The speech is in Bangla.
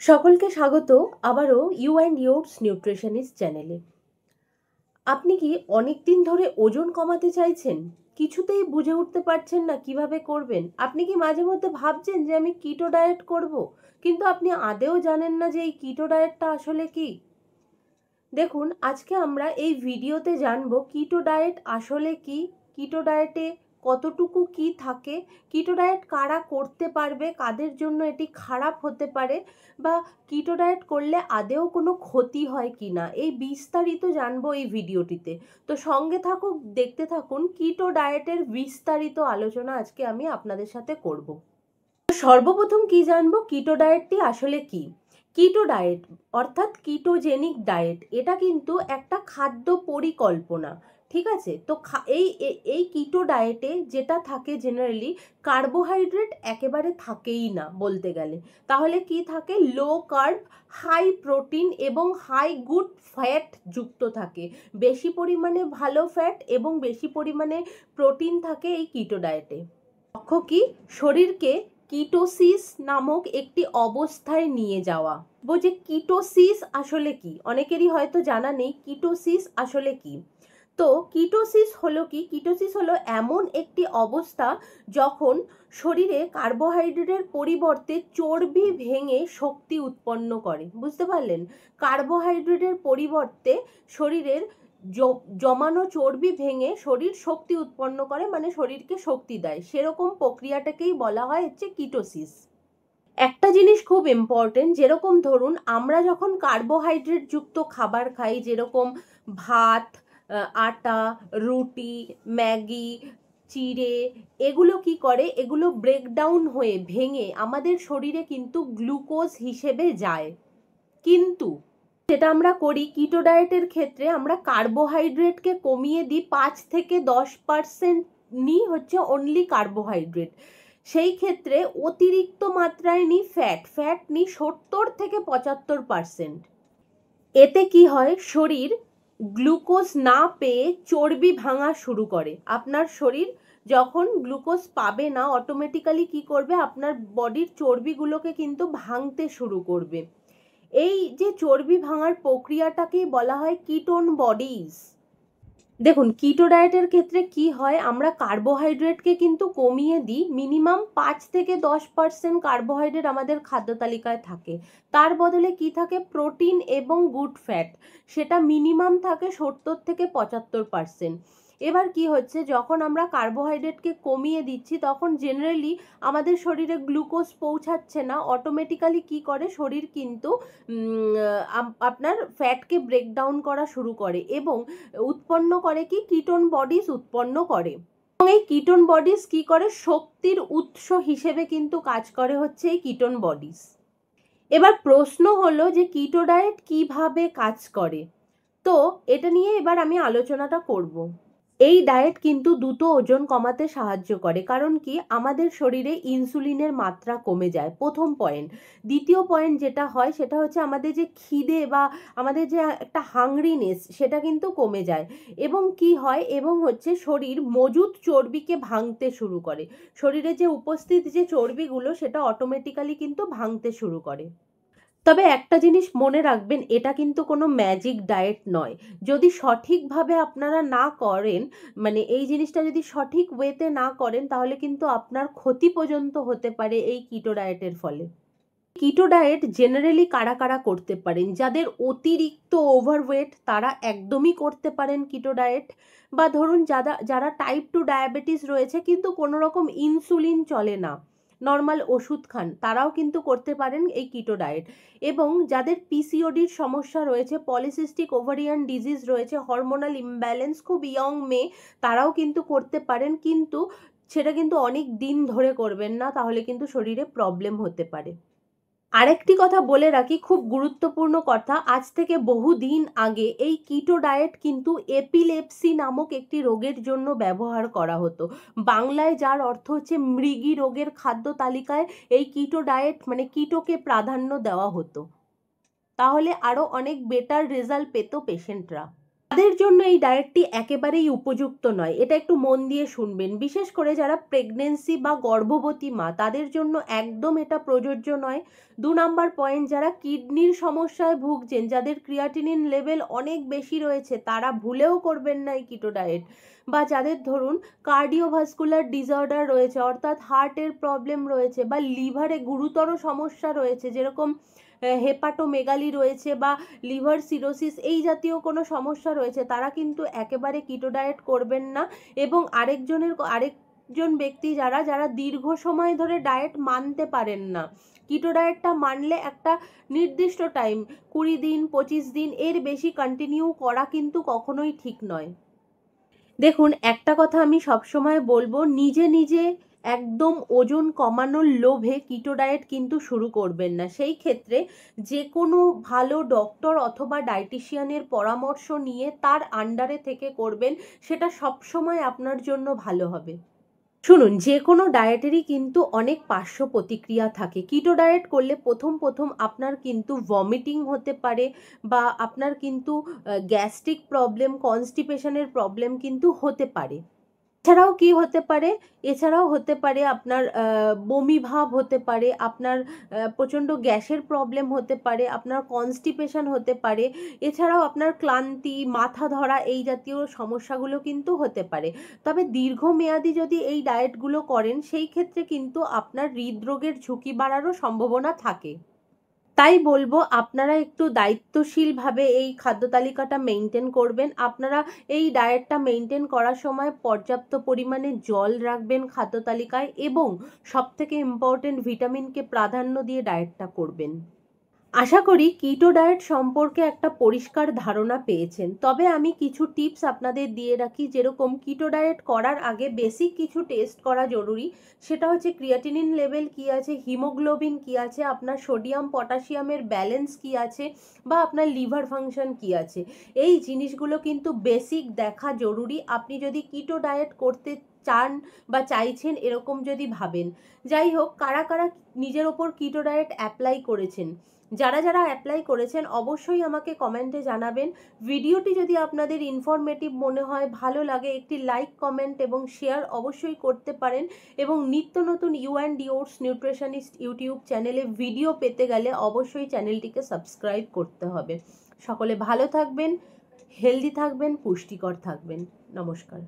সকলকে স্বাগত আবারও ইউ অ্যান্ড ইয়োরস নিউট্রিশনিস্ট চ্যানেলে। আপনি কি অনেক দিন ধরে ওজন কমাতে চাইছেন, কিছুতেই বুঝে উঠতে পারছেন না কিভাবে করবেন? আপনি কি মাঝে মধ্যে ভাবছেন যে আমি কিটো ডায়েট করব, কিন্তু আপনি আদেও জানেন না যে এই কিটো ডায়েটটা আসলে কি? দেখুন, আজকে আমরা এই ভিডিওতে জানবো কিটো ডায়েট আসলে কি, কিটো ডায়েটে কতটুকু কি থাকে, কিটো ডায়েট কারা করতে পারবে, কাদের জন্য এটি খারাপ হতে পারে, বা কিটো ডায়েট করলে আদেও কোনো ক্ষতি হয় কি না, এই বিস্তারিত জানবো এই ভিডিওটিতে। তো সঙ্গে থাকুক, দেখতে থাকুন। কিটো ডায়েটের বিস্তারিত আলোচনা আজকে আমি আপনাদের সাথে করব। সর্বপ্রথম কি জানবো, কিটো ডায়েটটি আসলে কি। কিটো ডায়েট অর্থাৎ কিটোজেনিক ডায়েট, এটা কিন্তু একটা খাদ্য পরিকল্পনা, ঠিক আছে? তো এই কিটো ডায়েটে যেটা থাকে জেনারেলি, কার্বোহাইড্রেট একেবারে থাকেই না বলতে গেলে। তাহলে কি থাকে? লো কার্ব, হাই প্রোটিন এবং হাই গুড ফ্যাট যুক্ত থাকে। বেশি পরিমাণে ভালো ফ্যাট এবং বেশি পরিমাণে প্রোটিন থাকে এই কিটো ডায়েটে। লক্ষ্য কি? শরীরকে কিটোসিস নামক একটি অবস্থায় নিয়ে যাওয়া। যে কিটোসিস আসলে কি, অনেকেরই হয়তো জানা নেই কিটোসিস আসলে কি। তো কিটোসিস হলো কি? কিটোসিস হলো এমন একটি অবস্থা যখন শরীরে কার্বোহাইড্রেটের পরিবর্তে চর্বি ভেঙে শক্তি উৎপন্ন করে। বুঝতে পারলেন? কার্বোহাইড্রেটের পরিবর্তে শরীরের জমানো চর্বি ভেঙে শরীর শক্তি উৎপন্ন করে, মানে শরীরকে শক্তি দেয়, সেরকম প্রক্রিয়াটাকেই বলা হয় হচ্ছে কিটোসিস। একটা জিনিস খুব ইম্পর্টেন্ট, যেরকম ধরুন আমরা যখন কার্বোহাইড্রেট যুক্ত খাবার খাই, যেরকম ভাত, আটা, রুটি, ম্যাগি, চিড়ে, এগুলো কি করে? এগুলো ব্রেকডাউন হয়ে ভেঙে আমাদের শরীরে কিন্তু গ্লুকোজ হিসেবে যায়। কিন্তু যেটা আমরা করি কিটো ডায়েটের ক্ষেত্রে, আমরা কার্বোহাইড্রেটকে কমিয়ে দিই, 5 থেকে 10% নিই হচ্ছে অনলি কার্বোহাইড্রেট। সেই ক্ষেত্রে অতিরিক্ত মাত্রায় নিই ফ্যাট নিই 70 থেকে 75%। এতে কি হয়? শরীর গ্লুকোজ না পেয়ে চর্বি ভাঙা শুরু করে। আপনার শরীর যখন গ্লুকোজ পাবে না, অটোমেটিক্যালি কি করবে? আপনার বডির চর্বিগুলোকে কিন্তু ভাঙতে শুরু করবে। এই যে চর্বি ভাঙার প্রক্রিয়াটাকেই বলা হয় কিটোন বডিজ। দেখুন, কিটো ডায়েটের ক্ষেত্রে কি হয়? আমরা কার্বোহাইড্রেটকে কিন্তু কমিয়ে দিই, মিনিমাম 5 থেকে 10% কার্বোহাইড্রেট আমাদের খাদ্য তালিকায় থাকে। তার বদলে কি থাকে? প্রোটিন এবং গুড ফ্যাট, সেটা মিনিমাম থাকে 70 থেকে 75%। এবার কি হচ্ছে? যখন আমরা কার্বোহাইড্রেটকে কমিয়ে দিচ্ছি, তখন জেনারেলি আমাদের শরীরে গ্লুকোজ পৌঁছাচ্ছে না, অটোমেটিক্যালি কি করে? শরীর কিন্তু আপনার ফ্যাটকে ব্রেকডাউন করা শুরু করে এবং উৎপন্ন করে কি? কিটোন বডিজ উৎপন্ন করে। এবং এই কিটোন বডিজ কি করে? শক্তির উৎস হিসেবে কিন্তু কাজ করে হচ্ছে এই কিটোন বডিজ। এবার প্রশ্ন হলো যে কিটো ডায়েট কিভাবে কাজ করে। তো এটা নিয়ে এবার আমি আলোচনাটা করব। এই ডায়েট কিন্তু দ্রুত ওজন কমাতে সাহায্য করে, কারণ কি? আমাদের শরীরে ইনসুলিনের মাত্রা কমে যায়, প্রথম পয়েন্ট। দ্বিতীয় পয়েন্ট যেটা হয় সেটা হচ্ছে আমাদের যে খিদে বা আমাদের যে একটা হাংরিনেস, সেটা কিন্তু কমে যায়। এবং কি হয়? এবং হচ্ছে শরীর মজুদ চর্বিকে ভাঙতে শুরু করে। শরীরে যে উপস্থিত যে চর্বিগুলো, সেটা অটোমেটিক্যালি কিন্তু ভাঙতে শুরু করে। তবে একটা জিনিস মনে রাখবেন, এটা কিন্তু কোনো ম্যাজিক ডায়েট নয়। যদি সঠিকভাবে আপনারা না করেন, মানে এই জিনিসটা যদি সঠিক ওয়েতে না করেন, তাহলে কিন্তু আপনার ক্ষতি পর্যন্ত হতে পারে এই কিটো ডায়েটের ফলে। কিটো ডায়েট জেনারেলি কারা কারা করতে পারেন? যাদের অতিরিক্ত ওভারওয়েট, তারা একদমই করতে পারেন কিটো ডায়েট। বা ধরুন যারা টাইপ 2 ডায়াবেটিস রয়েছে কিন্তু কোনো রকম ইনসুলিন চলে না, নর্মাল ওষুধ খান, তারাও কিন্তু করতে পারেন এই কিটো ডায়েট। এবং যাদের পিসিওডির সমস্যা রয়েছে, পলিসিস্টিক ওভারিয়ান ডিজিজ রয়েছে, হরমোনাল ইমব্যালেন্স, খুব ইয়ং মেয়ে, তারাও কিন্তু করতে পারেন। কিন্তু সেটা কিন্তু অনেক দিন ধরে করবেন না, তাহলে কিন্তু শরীরে প্রবলেম হতে পারে। আরেকটি কথা বলে রাখি, খুব গুরুত্বপূর্ণ কথা, আজ থেকে বহুদিন আগে এই কিটো ডায়েট কিন্তু এপিলেপসি নামক একটি রোগের জন্য ব্যবহার করা হতো। বাংলায় যার অর্থ হচ্ছে মৃগী রোগের খাদ্য তালিকায় এই কিটো ডায়েট মানে কিটোকে প্রাধান্য দেওয়া হতো, তাহলে আরো অনেক বেটার রেজাল্ট পেত পেশেন্টরা। তাদের জন্য এই ডায়েটটি একেবারেই উপযুক্ত নয়, এটা একটু মন দিয়ে শুনবেন। বিশেষ করে যারা প্রেগনেন্সি বা গর্ভবতী মা, তাদের জন্য একদম এটা প্রযোজ্য নয়। 2 নম্বর পয়েন্ট, যারা কিডনির সমস্যায় ভুগছেন, যাদের ক্রিয়াটিনিন লেভেল অনেক বেশি রয়েছে, তারা ভুলেও করবেন না এই কিটো ডায়েট। বা যাদের ধরুন কার্ডিওভাস্কুলার ডিসঅর্ডার রয়েছে, অর্থাৎ হার্টের প্রবলেম রয়েছে, বা লিভারে গুরুতর সমস্যা রয়েছে, যেরকম হেপাটোমেগালি রয়েছে বা লিভার সিরোসিস, এই জাতীয় কোনো সমস্যা রয়েছে, তারা কিন্তু একেবারে কিটো ডায়েট করবেন না। এবং আরেকজন ব্যক্তি যারা দীর্ঘ সময় ধরে ডায়েট মানতে পারেন না, কিটো ডায়েটটা মানলে একটা নির্দিষ্ট টাইম, 20 দিন 25 দিন, এর বেশি কন্টিনিউ করা কিন্তু কখনোই ঠিক নয়। দেখুন, একটা কথা আমি সবসময় বলবো, নিজে নিজে একদম ওজন কমানোর লোভে কিটো ডায়েট কিন্তু শুরু করবেন না। সেই ক্ষেত্রে যে কোনো ভালো ডক্টর অথবা ডায়েটিশিয়ানের পরামর্শ নিয়ে তার আন্ডারে থেকে করবেন, সেটা সবসময় আপনার জন্য ভালো হবে। শুনুন, যে কোনো ডায়েটেরই কিন্তু অনেক পার্শ্ব প্রতিক্রিয়া থাকে। কিটো ডায়েট করলে প্রথম আপনার কিন্তু ভমিটিং হতে পারে, বা আপনার কিন্তু গ্যাস্ট্রিক প্রবলেম, কনস্টিপেশনের প্রবলেম কিন্তু হতে পারে। এছাড়াও হতে পারে আপনার বমি ভাব হতে পারে, আপনার প্রচণ্ড গ্যাসের প্রবলেম হতে পারে, আপনার কনস্টিপেশন হতে পারে, এছাড়াও আপনার ক্লান্তি, মাথা ধরা, এই জাতীয় সমস্যাগুলো কিন্তু হতে পারে। তবে দীর্ঘমেয়াদী যদি এই ডায়েটগুলো করেন, সেই ক্ষেত্রে কিন্তু আপনার হৃদরোগের ঝুঁকি বাড়ারও সম্ভাবনা থাকে। তাই বলবো, আপনারা একটু দায়িত্বশীলভাবে এই খাদ্য তালিকাটা মেনটেন করবেন। আপনারা এই ডায়েটটা মেনটেন করার সময় পর্যাপ্ত পরিমাণে জল রাখবেন খাদ্য তালিকায়, এবং সবথেকে ইম্পর্টেন্ট, ভিটামিনকে প্রাধান্য দিয়ে ডায়েটটা করবেন। আশা করি কিটো ডায়েট সম্পর্কে একটা পরিষ্কার ধারণা পেয়েছেন। তবে আমি কিছু টিপস আপনাদের দিয়ে রাখি, যেরকম কিটো ডায়েট করার আগে বেসিক কিছু টেস্ট করা জরুরি। সেটা হচ্ছে ক্রিয়াটিনিন লেভেল কি আছে, হিমোগ্লোবিন কি আছে, আপনার সোডিয়াম পটাশিয়ামের ব্যালেন্স কি আছে, বা আপনার লিভার ফাংশন কি আছে। এই জিনিসগুলো কিন্তু বেসিক দেখা জরুরি, আপনি যদি কিটো ডায়েট করতে চান বা চাইছেন, এরকম যদি ভাবেন। যাই হোক, কারা কারা নিজের ওপর কিটো ডায়েট অ্যাপ্লাই করেছেন, যারা অ্যাপ্লাই করেছেন অবশ্যই আমাকে কমেন্টে জানাবেন। ভিডিওটি যদি আপনাদের ইনফরমেটিভ মনে হয়, ভালো লাগে, একটি লাইক, কমেন্ট এবং শেয়ার অবশ্যই করতে পারেন। এবং নিত্য নতুন ইউ&ডিওরস নিউট্রিশনিস্ট ইউটিউব চ্যানেলে ভিডিও পেতে গেলে অবশ্যই চ্যানেলটিকে সাবস্ক্রাইব করতে হবে। সকলে ভালো থাকবেন, হেলদি থাকবেন, পুষ্টিকর থাকবেন। নমস্কার।